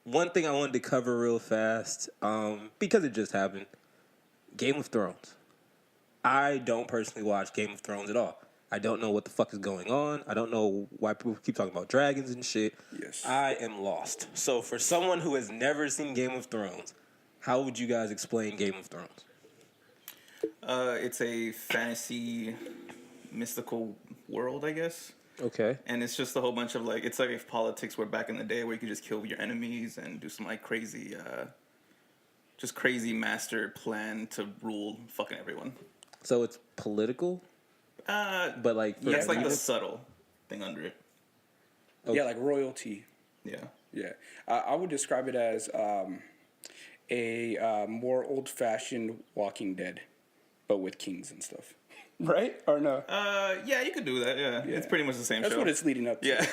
one thing I wanted to cover real fast, because it just happened. Game of Thrones. I don't personally watch Game of Thrones at all. I don't know what the fuck is going on. I don't know why people keep talking about dragons and shit. Yes. I am lost. So for someone who has never seen Game of Thrones, how would you guys explain Game of Thrones? It's a fantasy, mystical world, I guess. Okay. And it's just a whole bunch of, like, it's like if politics were back in the day where you could just kill your enemies and do some, like, crazy, just crazy master plan to rule fucking everyone. So it's political? But, like... Yeah, it's like the subtle thing under it. Okay. Yeah, like royalty. Yeah. Yeah. I would describe it as a more old-fashioned Walking Dead, but with kings and stuff. Right? Or no? Yeah, you could do that, yeah. It's pretty much the same That's show. what it's leading up to. Yeah.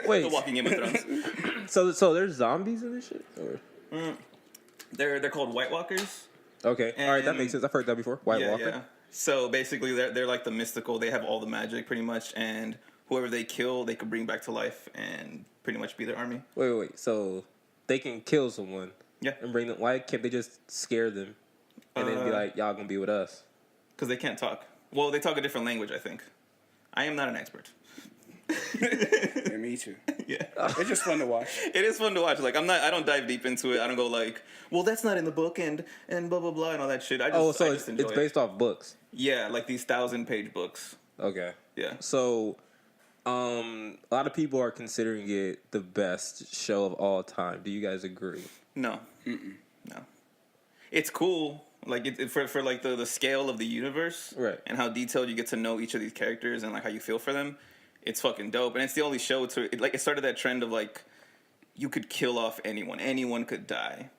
Wait. The Walking Game of Thrones. So there's zombies in this shit? Or? They're called White Walkers. Okay. All right, that makes sense. I've heard that before. White Walker. Yeah. So basically, they're like the mystical. They have all the magic, pretty much, and whoever they kill, they could bring back to life and pretty much be their army. Wait. So they can kill someone. Yeah. And bring them. Why can't they just scare them and then be like, y'all gonna be with us? Because they can't talk. Well, they talk a different language, I think. I am not an expert. Yeah, me too. Yeah. It's just fun to watch. It is fun to watch. Like, I don't dive deep into it. I don't go like, well, that's not in the book and blah blah blah and all that shit. I just enjoy it's based off books. Yeah, like these 1,000-page books. Okay. Yeah. So, a lot of people are considering it the best show of all time. Do you guys agree? No. No. It's cool. Like for like the scale of the universe, right? And how detailed you get to know each of these characters and like how you feel for them. It's fucking dope, and it's the only show it started that trend of like you could kill off anyone could die.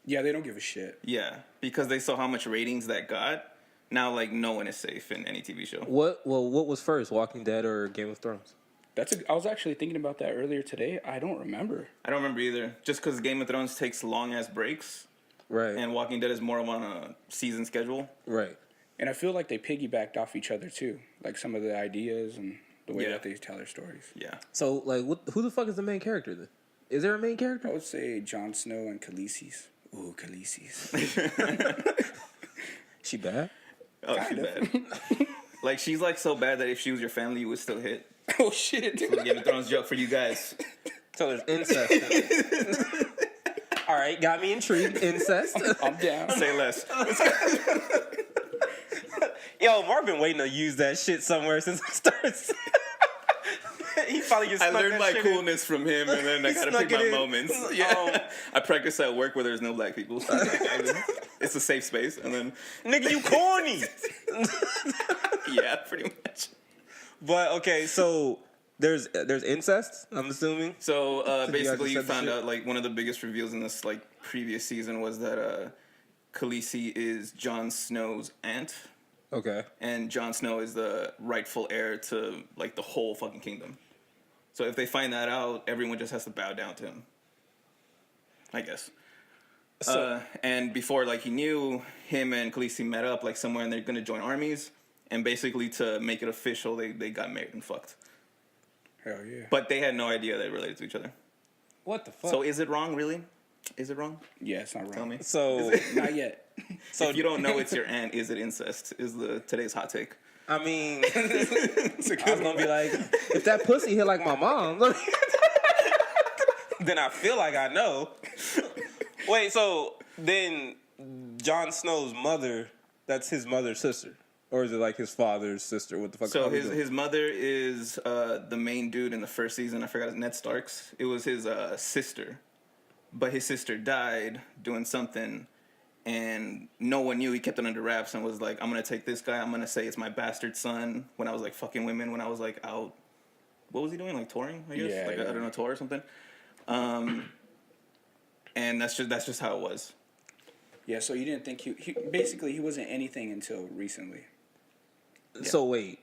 Yeah, they don't give a shit. Yeah, because they saw how much ratings that got. Now like no one is safe in any TV show. What was first, Walking Dead or Game of Thrones? I was actually thinking about that earlier today. I don't remember. I don't remember either. Just because Game of Thrones takes long ass breaks. Right. And Walking Dead is more of on a season schedule. Right. And I feel like they piggybacked off each other too. Like some of the ideas and the way that they tell their stories. Yeah. So, like, who the fuck is the main character then? Is there a main character? I would say Jon Snow and Khaleesi's. Ooh, Khaleesi's. She bad? Oh, she's bad. Like, she's like so bad that if she was your family, you would still hit. Oh, shit. So Game of Thrones joke for you guys. So there's incest. All right, got me intrigued. Incest. I'm down. Say less. Yo, Mark been waiting to use that shit somewhere since I started. He probably just. I learned my coolness from him, and then I gotta pick my moments. Yeah, I practice at work where there's no black people. It's a safe space, and then nigga, you corny. Yeah, pretty much. But okay, so there's incest, I'm assuming. So basically, you found out like one of the biggest reveals in this like previous season was that Khaleesi is Jon Snow's aunt. Okay. And Jon Snow is the rightful heir to like the whole fucking kingdom. So if they find that out, everyone just has to bow down to him, I guess. So, and before, like, he knew him and Khaleesi met up like somewhere, and they're gonna join armies. And basically, to make it official, they got married and fucked. Hell yeah. But they had no idea they related to each other. What the fuck? So is it wrong, really? Is it wrong? Yeah, it's not wrong. Tell me. So not yet. So if you don't know it's your aunt, is it incest? Is today's hot take. I mean, I was gonna be like, if that pussy hit like my mom, then I feel like I know. Wait, so then Jon Snow's mother, that's his mother's sister? Or is it like his father's sister? What the fuck? So his mother is the main dude in the first season. I forgot his Ned Stark's. It was his sister. But his sister died doing something, and no one knew. He kept it under wraps and was like, I'm going to take this guy. I'm going to say it's my bastard son. When I was like fucking women, when I was like out. What was he doing? Like touring, I guess? Yeah, like, yeah. I don't know, tour or something. And that's just how it was. Yeah, so you didn't think he basically he wasn't anything until recently. Yeah. So wait,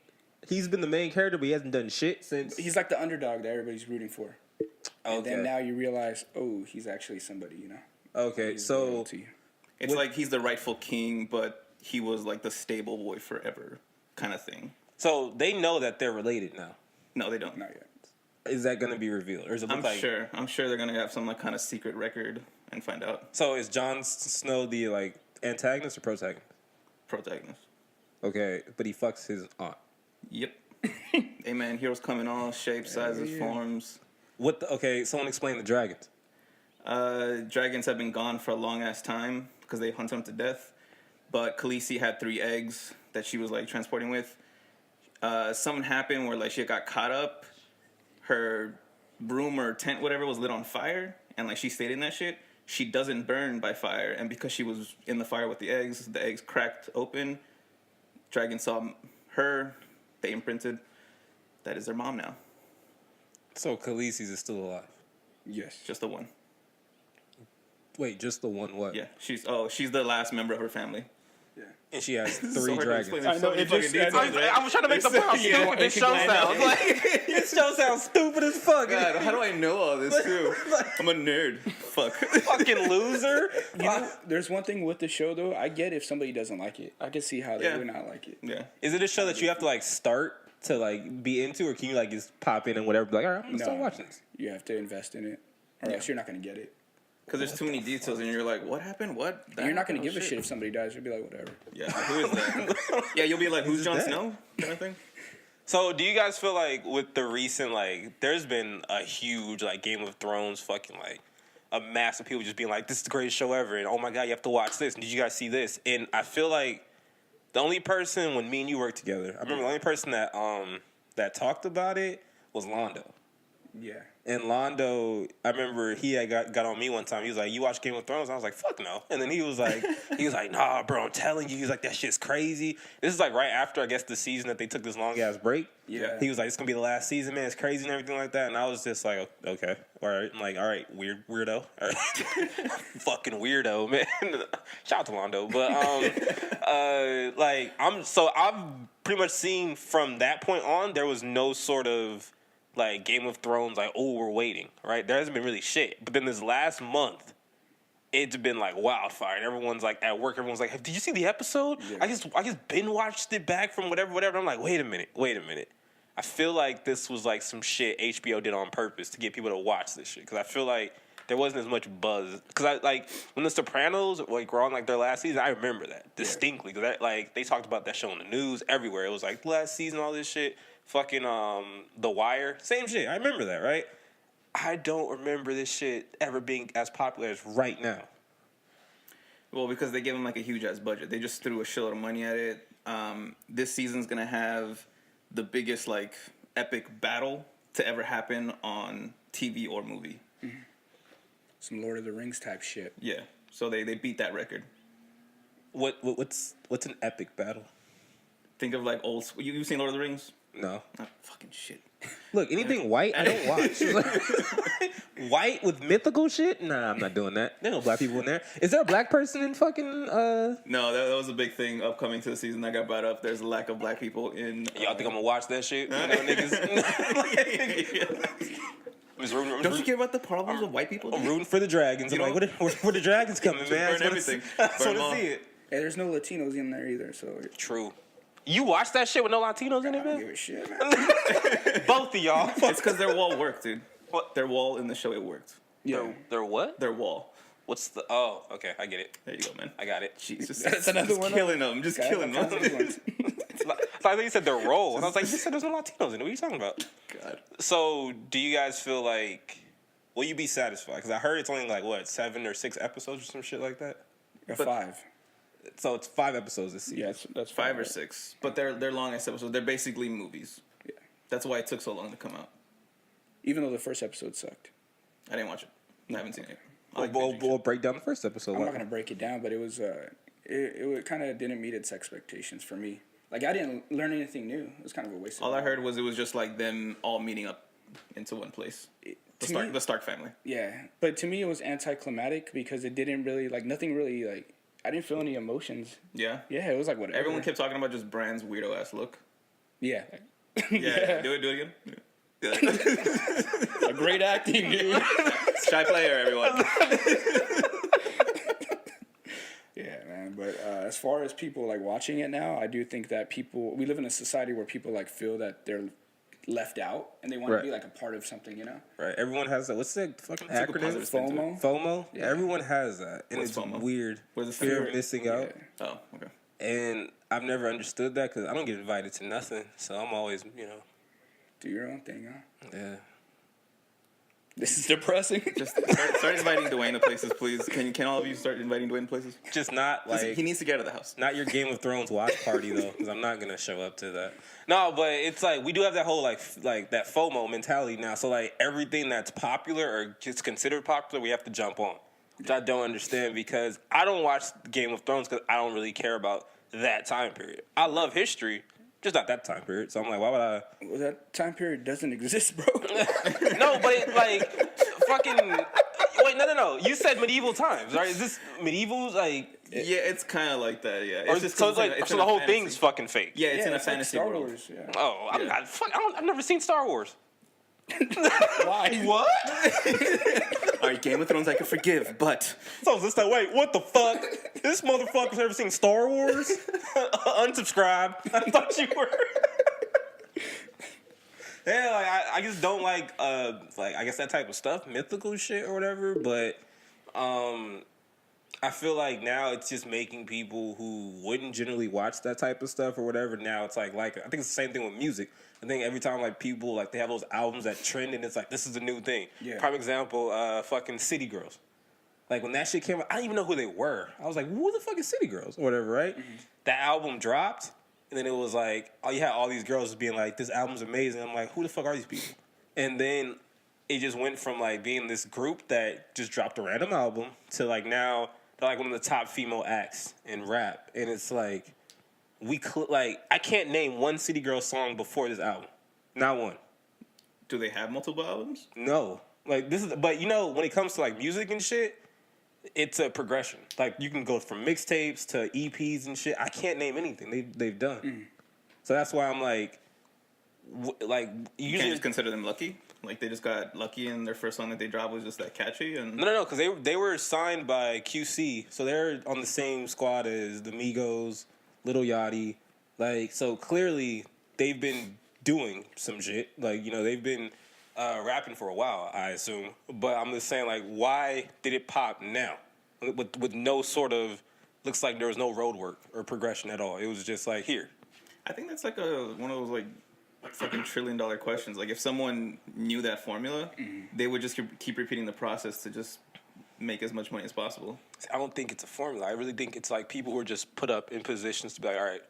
he's been the main character, but he hasn't done shit since. He's like the underdog that everybody's rooting for. Okay. And then now you realize, oh, he's actually somebody, you know. Okay, so royalty. It's like he's the rightful king, but he was like the stable boy forever kind of thing. So they know that they're related now. No, they don't. Not yet. is that going to be revealed, or is it look I'm sure they're gonna have some like kind of secret record and find out. So is Jon Snow the like antagonist or protagonist? Protagonist. Okay, but he fucks his aunt. Yep. Hey man, heroes come in all shapes, sizes, forms. Okay, someone explain the dragons. Dragons have been gone for a long ass time because they hunt them to death. But Khaleesi had 3 eggs that she was like transporting with. Something happened where like she got caught up. Her broom or tent, whatever, was lit on fire, and like she stayed in that shit. She doesn't burn by fire, and because she was in the fire with the eggs cracked open. Dragon saw her. They imprinted. That is their mom now. So Khaleesi's is still alive. Yes. Just the one. Wait, just the one what? Yeah, she's the last member of her family. Yeah. And she has 3 dragons. I know, I was trying to make the point how stupid this show sounds. Like, this show sounds stupid as fuck. God, how do I know all this too? I'm a nerd. Fuck. Fucking loser. You know, there's one thing with the show though. I get if somebody doesn't like it. I can see how they would not like it. Yeah. Is it a show that you have to like start to like be into, or can you like just pop in and whatever? Be like, all right, I'm gonna start watching this. You have to invest in it, or else you're not gonna get it. Because there's too many details, and you're like, what happened? What? You're not gonna give a shit if somebody dies. You'll be like, whatever. Yeah. Who is that? Yeah, you'll be like, who's Jon Snow? Kind of thing. So, do you guys feel like with the recent, like, there's been a huge, like, Game of Thrones fucking, like, a mass of people just being like, this is the greatest show ever, and oh my God, you have to watch this, and did you guys see this? And I feel like the only person, when me and you worked together, I remember the only person that that talked about it was Londo. Yeah. And Londo, I remember he had got on me one time. He was like, "You watch Game of Thrones?" I was like, "Fuck no." And then he was like, "Nah, bro, I'm telling you." He was like, "That shit's crazy." This is like right after, I guess, the season that they took this long ass break. Yeah. He was like, "It's gonna be the last season, man. It's crazy and everything like that." And I was just like, "Okay, all right." I'm like, "All right, weirdo, all right. Fucking weirdo, man." Shout out to Londo, but like I've pretty much seen from that point on, there was no sort of like Game of Thrones, like, oh, we're waiting, right? There hasn't been really shit. But then this last month, it's been like wildfire. And everyone's like at work, everyone's like, did you see the episode? Yeah. I just binge watched it back from whatever. I'm like, wait a minute. I feel like this was like some shit HBO did on purpose to get people to watch this shit. Because I feel like there wasn't as much buzz. Because I like when The Sopranos like were on like their last season, I remember that distinctly. Because like they talked about that show in the news everywhere. It was like last season, all this shit. Fucking The Wire, same shit. I remember that, right? I don't remember this shit ever being as popular as right now. Well, because they gave them like a huge ass budget. They just threw a shitload of money at it. This season's gonna have the biggest like epic battle to ever happen on TV or movie. Mm-hmm. Some Lord of the Rings type shit. Yeah. So they beat that record. What's an epic battle? Think of like old. You've seen Lord of the Rings? No. Oh, fucking shit. Look, anything white, I don't watch. White with mythical shit? Nah, I'm not doing that. There are no black people in there. Is there a black person in fucking... No, that was a big thing upcoming to the season that got brought up. There's a lack of black people in... Y'all think I'm gonna watch that shit? Niggas... Don't you care about the problems of white people? I'm rooting for the dragons. I'm like, where the dragons coming, man? Burn everything. I just want to see it. Hey, there's no Latinos in there either, so... True. You watch that shit with no Latinos in it, man? I don't give a shit, man. Both of y'all. It's because their wall worked, dude. What? Their wall in the show, it worked. Yeah. Their what? Their wall. What's the... Oh, okay, I get it. There you go, man. I got it. Jesus. That's another one. Killing them. Just killing them. So I think you said their role. And I was like, you said there's no Latinos in it. What are you talking about? God. So, do you guys feel like... Will you be satisfied? Because I heard it's only like, what, 7 or 6 episodes or some shit like that? Yeah, 5. So it's 5 episodes this season. Yeah, that's 5 or 6. But they're longest episodes. They're basically movies. Yeah. That's why it took so long to come out. Even though the first episode sucked. I didn't watch it. I haven't seen it. We'll break down the first episode. I'm not going to break it down, but it was... It kind of didn't meet its expectations for me. Like, I didn't learn anything new. It was kind of a waste of All I heard was it was just like them all meeting up into one place. The Stark family. Yeah. But to me, it was anticlimactic because it didn't really... Like, nothing really, like... I didn't feel any emotions. Yeah? Yeah, it was like whatever. Everyone kept talking about just Bran's weirdo-ass look. Yeah. Yeah. Do it again. A great acting, dude. ShyPlyr, everyone. Yeah, man. But as far as people like watching it now, I do think that we live in a society where people like feel that they're left out and they want Right. to be like a part of something, you know? Right. Everyone has that. What's the fucking It's like a acronym? positive spin to it. FOMO. FOMO. Yeah. Everyone has that, and What's it's FOMO? weird. What does it Fear stand of missing Yeah. out. Oh, okay. And I've never understood that because I don't get invited to nothing, so I'm always, Do your own thing, huh? yeah. This is depressing. Just start inviting Dwayne to places, please. Can all of you start inviting Dwayne to places? Just not like He needs to get out of the house. not your Game of Thrones watch party though, because I'm not gonna show up to that. No, but it's like we do have that whole like that FOMO mentality now. So like everything that's popular or just considered popular, we have to jump on, which I don't understand because I don't watch Game of Thrones because I don't really care about that time period. I love history, just not that time period. So I'm like, why would I? Well, that time period doesn't exist, bro. No, but it, like fucking. Wait, no. You said medieval times, right? Is this medieval? Like, Yeah, it's kind of like that. Yeah, or it's just so 'cause it's like it's so in the a whole fantasy. thing's fucking fake. Yeah, it's in a it's like fantasy Star world. Wars, yeah. Oh, I'm Yeah. not. I've never seen Star Wars. Why? What? All right, Game of Thrones I can forgive, but So it's just like, wait, what the fuck? This motherfucker's never seen Star Wars? Unsubscribe. I thought you were. Yeah, like I just don't like I guess that type of stuff, mythical shit or whatever. But I feel like now it's just making people who wouldn't generally watch that type of stuff or whatever. Now it's like I think it's the same thing with music. I think every time like people like they have those albums that trend and it's like this is a new thing. Yeah. Prime example, fucking City Girls. Like when that shit came out, I didn't even know who they were. I was like, who the fuck is City Girls or whatever, right? Mm-hmm. That album dropped, and then it was like, oh, you had all these girls being like, this album's amazing. I'm like, who the fuck are these people? And then it just went from like being this group that just dropped a random album to like now they're like one of the top female acts in rap, and it's like I can't name one City Girl song before this album, not one. do they have multiple albums? No, like this is, but when it comes to like music and shit, it's a progression. Like you can go from mixtapes to EPs and shit. I can't name anything they've done. So that's why I'm like, You can't usually just consider them lucky. Like they just got lucky and their first song that they dropped was just that catchy. And no, because they were signed by QC, so they're on the same squad as the Migos, Lil Yachty. Like so clearly they've been doing some shit. Like they've been rapping for a while, I assume. But I'm just saying, like, why did it pop now? With no sort of, looks like there was no road work or progression at all. It was just like, here. I think that's like one of those like fucking $1 trillion questions. Like if someone knew that formula, they would just keep repeating the process to just make as much money as possible. I don't think it's a formula. I really think it's like people were just put up in positions to be like, all right.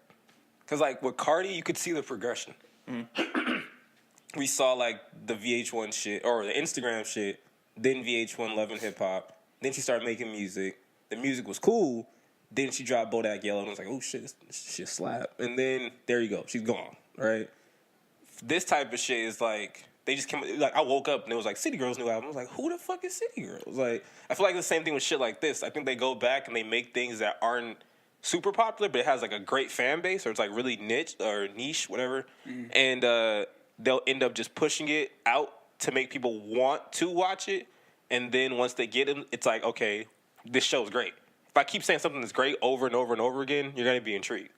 Because like with Cardi, you could see the progression. We saw like the VH1 shit or the Instagram shit, then VH1 Love and Hip Hop. Then she started making music. The music was cool. Then she dropped Bodak Yellow and I was like, oh shit, this shit slap. And then there you go, she's gone, right? This type of shit is like they just came like I woke up and it was like City Girls new album. I was like, who the fuck is City Girls? Like I feel like the same thing with shit like this. I think they go back and they make things that aren't super popular, but it has like a great fan base or it's like really niche or niche, whatever. And they'll end up just pushing it out to make people want to watch it. And then once they get them, it's like, okay, this show's great. If I keep saying something that's great over and over and over again, you're going to be intrigued.